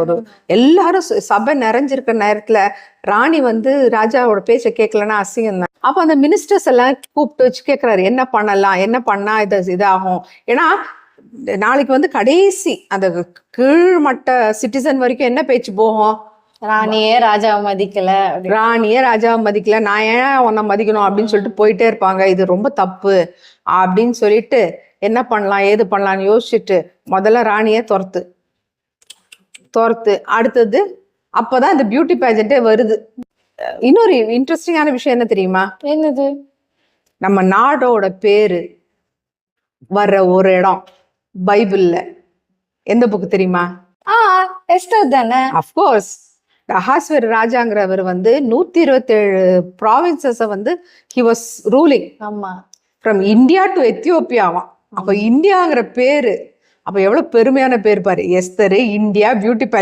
ஒரு எல்லாரும் சபை நிறைஞ்சிருக்கிற நேரத்துல ராணி வந்து ராஜாவோட பேச்சை கேட்கலன்னா அசிங்கம் தான். அப்ப அந்த மினிஸ்டர்ஸ் எல்லாம் கூப்பிட்டு வச்சு கேட்கிறாரு, என்ன பண்ணலாம், என்ன பண்ணா இதாகும். ஏன்னா நாளைக்கு வந்து கடைசி அந்த கீழ்மட்ட சிட்டிசன் வரைக்கும் என்ன பேச்சு போகும், ராணியே ராஜாவை மதிக்கல, ராணியே ராஜாவை மதிக்கல, நான் ஏன் உன்னை மதிக்கணும் அப்படின்னு சொல்லிட்டு போயிட்டே இருப்பாங்க. இது ரொம்ப தப்பு அப்படின்னு சொல்லிட்டு என்ன பண்ணலாம் ஏது பண்ணலாம்னு யோசிச்சுட்டு முதல்ல ராணியே துரத்து. அடுத்தது அப்பதான் இந்த பியூட்டி பேஜெண்டே வருது. இன்னொரு இன்ட்ரெஸ்டிங்கான விஷயம் என்ன தெரியுமா? என்னது? நம்ம நாடோட பேரு வர்ற ஒரு இடம் பைபிள்ல எந்த புக்கு தெரியுமா? எஸ்தர் தானே. அஃப்கோர்ஸ். அஹாஸ்வேர் ராஜாங்கிறவர் வந்து 127 ப்ராவின்சஸை வந்து ஹி வாஸ் ரூலிங். ஆமா, ஃப்ரம் இந்தியா டு எத்தியோப்பியாவாம். அப்ப இந்தியாங்கிற பேரு அப்ப எவ்வளவு பெருமையான பேர் பாரு. Esther, India, beauty pageant.